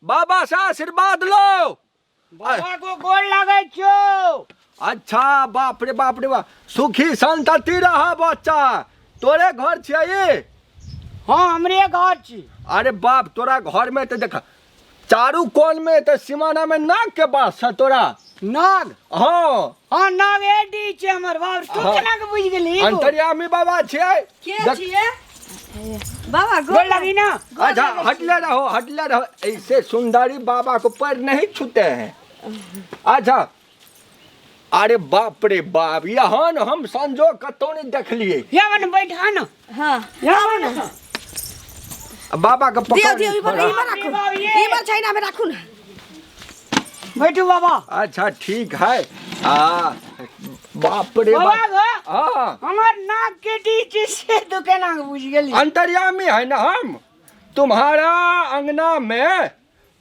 बाबा से आशीर्वाद लो। बाबा को गोड़ लगे छो। अच्छा बाप रे बाप रे बाप, सुखी संतति रहा बच्चा। तोरे घर छियै? हाँ हमरे घर छी। अरे बाप, तोरा घर में तो देखा चारू कोन में तो सीमाना में नाग के बास है तोरा। नाग? हाँ हाँ नाग एडी छे हमर बाप। तू केना के बुझ गेली? अंतर्यामी बाबा छियै। के छियै? बाबा गोड़ लगी ना। अच्छा हटले रहो। ऐसे सुंदरी बाबा को पैर नहीं छूते हैं। अच्छा अरे बाप रे बाप, यहाँ न हम संजोग कतौ नहीं देख लिए। यहाँ मन बैठा ना। हाँ यहाँ मन बाबा का दियो पकड़ दियो इमर राखू। इमर छैना में राखू ना। बैठो बाबा। अच्छा ठीक है। बाप रे बाबा बाप। हाँ हमार नाक के नीचे से तू केना के बुझ गेली? अंतर्यामी है ना हम। तुम्हारा अंगना में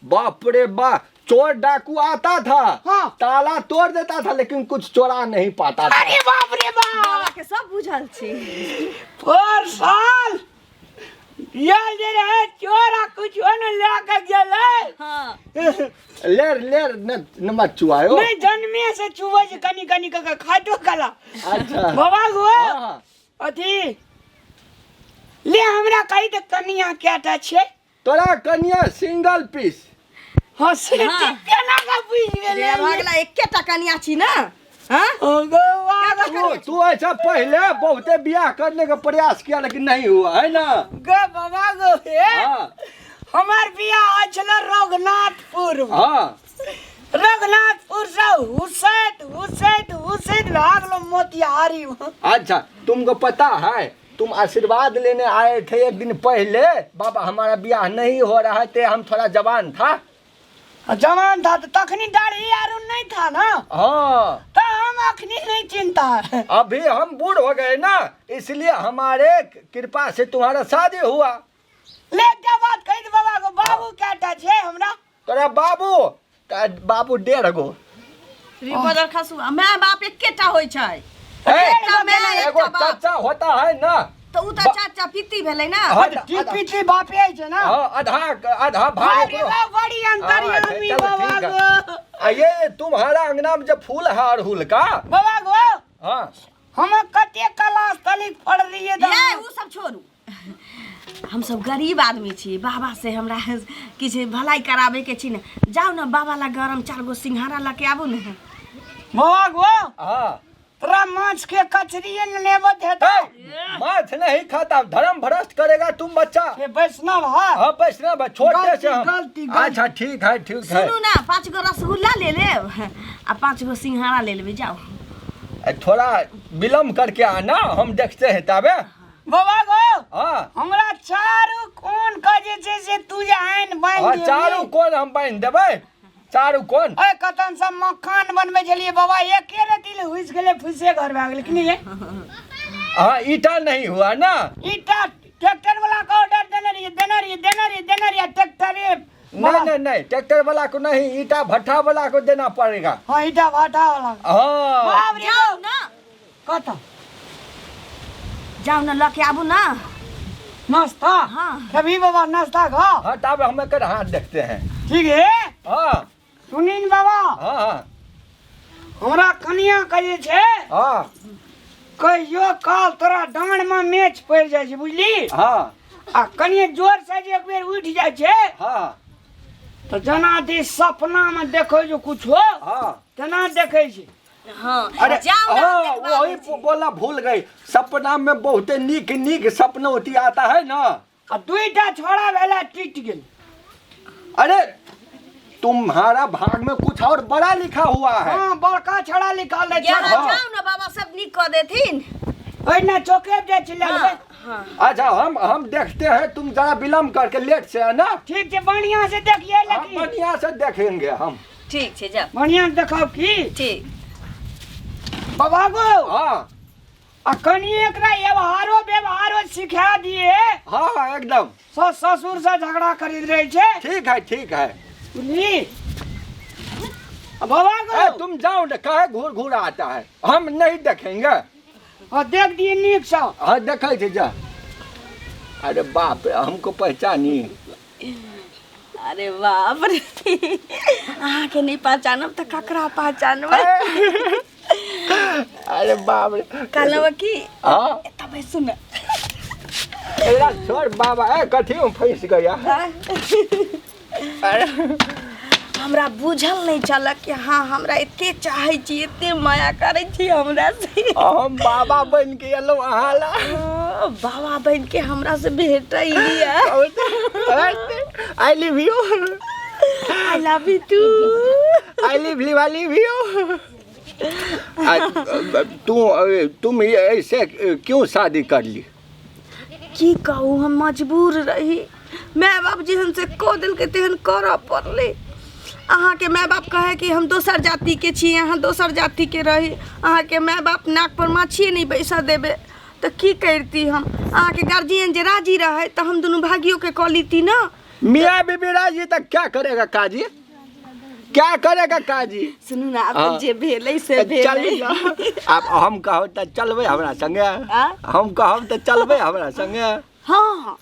बाप रे बाप चोर डाकू आता था। हाँ। ताला तोड़ देता था लेकिन कुछ चोरा नहीं पाता था। अरे बाप रे बाप। बाबा के सब बुझल छी। पर साल यार जे रहे चोरा कुछ न लेके गेले। हाँ लेर न मत चुआयो। नहीं जन्मे से चुबै से कनी के खाटो कला। अच्छा बाबा गो हाँ। अथी ले हमरा कही त कनिया केटा छे? तोरा कन्या सिंगल पीस। हाँ से हाँ। केना का बुझ गेले? रे भगला एकेटा कन्या छी ना। हाँ तू ऐसा पहले बहुते ब्याह करने का प्रयास किया लेकिन नहीं हुआ है ना। गे बाबा गो हे हाँ हमार बियाह छल रघुनाथपुर। हाँ रघुनाथपुर से हुसैद भागलो मोतिहारी में। अच्छा तुमको पता है तुम आशीर्वाद लेने आए थे एक दिन पहले। बाबा हमारा ब्याह नहीं हो रहा थे, हम थोड़ा जवान था। जवान था तो तखनी दाढ़ी यारू नहीं था ना। हाँ तो हम अखनी नहीं चिंता है। अभी हम बूढ़ हो गए ना, इसलिए हमारे कृपा से तुम्हारा शादी हुआ। ले क्या बात कही बाबा को? बाबू केटा छे हमरा? तोरा बाबू 1.5 गो। श्री बदर खसु माय बाप एकेटा होय छै। है, एकटा मेला एगो एकटा बाप। चाचा होता है ना। तो उ त चाचा पित्ती भेलै ना। पिछली बापे छे ना। हाँ आधा भाग अरे वाह बड़ी अंतर्यामी चलो, बाबा ठीक है। गो। ये तुम्हारा अंगना में जो फूल है अड़हुल का। बाबा गो हाँ हम कते क्लास तलिक पढ़ रहिए त ये उ सब छोड़ू। हम सब गरीब आदमी छी। बाबा से हमरा किछ भलाई कराबे के छी ना। जाओ ना बाबा ला गरम 4 गो सिंघारा लेके आबू ना। बाबा गो हाँ तोरा माछ के कचरी न लेबो देता। माछ नहीं खाता, धर्म भ्रष्ट करेगा तुम बच्चा। ये वैष्णव है। हाँ वैष्णव छोटे से हम। गलती। अच्छा ठीक है सुनू ना 5 गो रसगुल्ला ले लेब आ 5 गो सिंघारा ले लेबे। जाओ थोड़ा विलम्ब करके आना, हम देखते हैं तबे। बाबा गो हाँ हमरा चारू कोन का जे छै से तू जे आइन बांध हाँ दे। चारू कोन हम बांध देबै। चारू कोन ए कतन सब मखान बनबे छलिए बाबा एके रति ले हुइस गेले फुसे घर भाग गेले कि नहीं? हाँ ईटा नहीं हुआ ना। ईटा ट्रैक्टर वाला का ऑर्डर देने रहिए ट्रैक्टर। नहीं ट्रैक्टर वाला को नहीं, ईटा भट्ठा वाला को देना पड़ेगा। हाँ ईटा भाटा वाला। हाँ बाप रे जाओ ना। कत जाओ ना लेके आबू ना। नाश्ता? हाँ कभी बाबा नाश्ता खा। हाँ तब हमें कर हाथ देखते हैं। ठीक है हाँ सुनीन बाबा हाँ हमरा कनिया का जे छै हाँ कहियो काल तोरा डांड में मैच पड़ जाय छै बुझली। हाँ आ कनिए जोर से जे एक बेर उठ जाय छै हाँ तो जना दी सपना में देखो जो कुछ हो हाँ तना देखे छै। हाँ अरे जाओ ना। हाँ वही बोला भूल गई। सपना में बहुत नीक सपनौती आता है ना। आ दुईटा छोड़ा भेला टिट गेल। अरे तुम्हारा भाग में कुछ और बड़ा लिखा हुआ है। हाँ बड़का छड़ा निकाल ले ज्ञान छोड़ा। जाओ ना बाबा सब निक कर देथिन। ओइना चौके पे जाय छै लगबे। हाँ अच्छा हम देखते हैं, तुम जरा विलम्ब करके लेट से है ना। ठीक छै बढ़िया से देखिए हम लेकिन बढ़िया से देखेंगे हम। ठीक छै जाओ। बढ़िया से देखब की ठीक बाबा गो। हाँ आ कनी एकरा व्यवहारो सिखा दिए। हाँ एकदम। ससुर से झगड़ा खरीद रहे छे। ठीक है बुझली बाबा गो तुम जाओ ना, काहे घूर आता है, हम नहीं देखेंगे। हाँ देख दिए नीक से। हाँ देखे थे जा। अरे बाप रे हमको पहचानी। अरे बाप रे, अहाँ के नहीं पहचानब तो ककरा पहचानब? अरे बाप रे। कहलवा की हाँ तब सुन एला छोड़ बाबा, कथी में फंस गया। अरे हमरा बुझल नहीं चलक कि हाँ हमरा एते चाहे छी, एते माया करे छी हमरा से। हम बाबा बन के एलो अहाँ ला। बाबा बन के हमरा से भेटैलिया। I love you. I love you too. I love you. तुम ऐसे क्यों शादी कर ली? की कहूँ, हम मजबूर रही। माय बाप जेहन से कह दिल के तेहन करऽ पड़ले। अहाँ के माय बाप कहे कि हम दोसर जाति के छी, अहाँ दोसर जाति के रही। अहाँ के माय बाप नाक पर माछिए नहीं बैसा देबे तो की करती हम? अहाँ के गार्जियन जे राजी रहे तो हम दोनों भागियों के कह लीती ना। मियाँ बीबी राजी तक क्या करेगा काजी? क्या करेगा काजी? सुनू ना, अब जे भेलै से भेलै। अब हम कहब तो चलबे हमरा संगे? हम कहब तो चलबे हमरा संगे? हाँ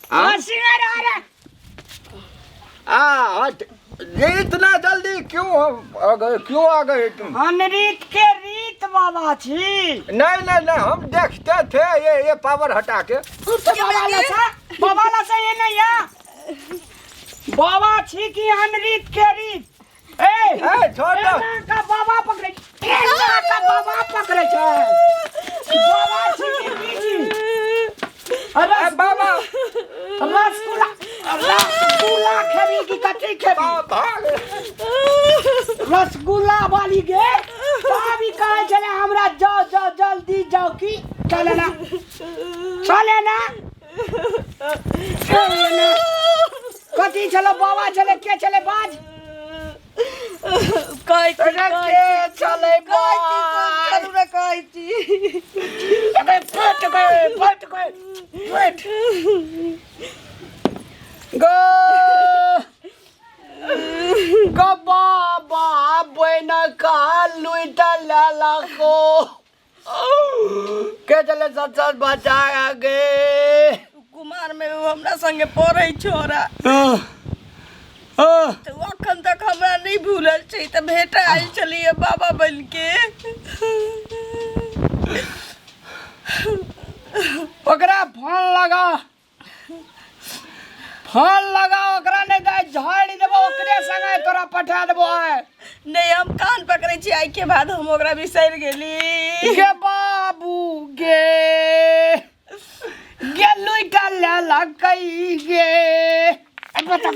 हट। ये इतना जल्दी क्यों आ गए तुम? अनरीत के रीत बाबा छी। नहीं, हम देखते थे ये पावर हटा के। बाबा ला से ये नहीं है। बाबा छी की अनरीत के रीत? छोड़ दो। का बाबा पकड़े, का बाबा पकड़े छै। बाबा छी की रीत? अरे बाबा रसगुल्ला खेबी की कथी खेबी? रसगुल्ला वाली गे भाभी कहे छले हमरा जाओ जल्दी जाओ की चले ना कथी चलो बाबा चले के चले बाज चले गो बाबा बहना का लुइटा लाला को के चले सच बचाया गे। कुमार में वो हमरा संगे पढ़े छोरा तो अखन तक हमरा नहीं भूलल छै। तो भेट आयल चलिए बाबा बन के। ओकरा फोन लगा ओकरा ने गाय झाड़ी देबो, ओकरे संगे तोरा पठा देबो। नहीं, हम कान पकड़े छी। आई के बाद हम ओकरा बिसर गेली। गे बाबू गे लुइटा लाला कई गे। बता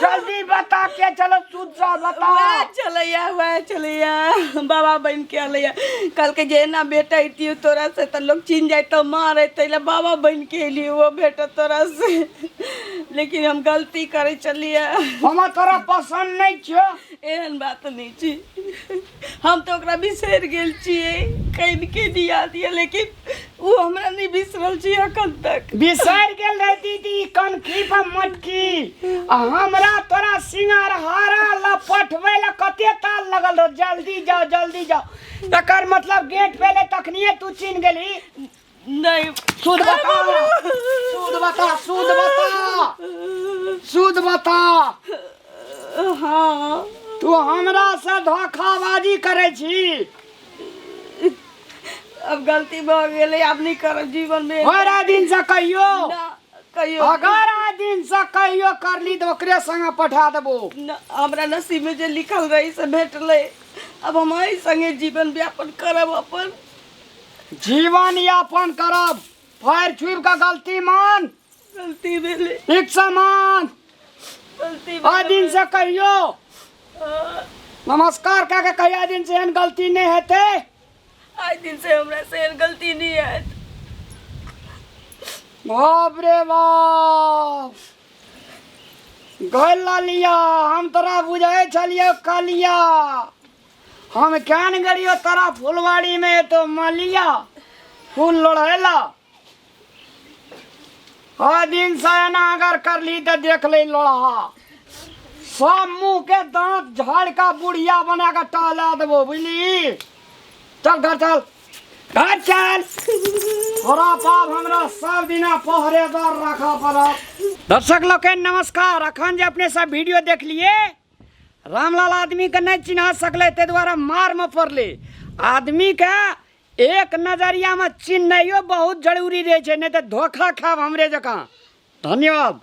जल्दी बता के चलो सुधा बता। चलैया बाबा बन के अलैया। कल के जे ना बेटा इति तोरा से तो लोग चिन जाए तो मारे तैले बाबा बन के लिए वो बेटा तोरा से। लेकिन हम गलती करे चलिए। हम तोरा पसंद नहीं छो। एहन बात नहीं छी। हम तो ओकरा बिसर गेल छिए, कहीं के दिया दिया, लेकिन वो हमरा नहीं बिसरल छी अखन तक। बिसर गेल रहती थी कनखी पर मटकी। हमरा तोरा सिंगार हारा लपटवे ला कते ताल लगल हो। जल्दी जाओ। तकर मतलब गेट पहले तखनिए तू चिन गेली। नहीं, सूद बता। हाँ तू हमरा से धोखाबाजी करे छी। अब गलती भ गेलै, अब नहीं करब जीवन में। हर दिन से कहियो कहियो अगर आ दिन से कहियो करली तो ओकरे संगे पठा देबो। हमरा नसीब में जे लिखल रही से भेटले। अब हम एहि संगे जीवन यापन करब। अपन जीवन यापन करब। पैर छुप का गलती मान। गलती भेले, एक समान गलती आ दिन से कहियो नमस्कार कह के कहिया दिन से एहन गलती नहीं हेते। आज दिन से हमरा से एहन गलती नहीं है। बाप रे बाप गल लिया। हम तोरा बुझे छलिए कलिया। हम क्यान गलियो तोरा फुलवाड़ी में तो मलिया फूल लोढ़ेला। आ दिन से ना अगर कर ली तो देख ले लोढ़ा। सब मुंह के दांत झाड़ का बुढ़िया बना के टहला देबो, बुझली? चल घर चल। चल थोड़ा पाप हमरा सब दिना पहरेदार रखा पड़त। दर्शक लोग के नमस्कार। अखन जे अपने सब वीडियो देख लिए, रामलाल आदमी के नहीं चिन्ह सकले, ते द्वारा मार में पड़ले। आदमी के एक नजरिया में चिन्ह बहुत जरूरी रहे, नहीं तो धोखा खाब हमरे जका। धन्यवाद।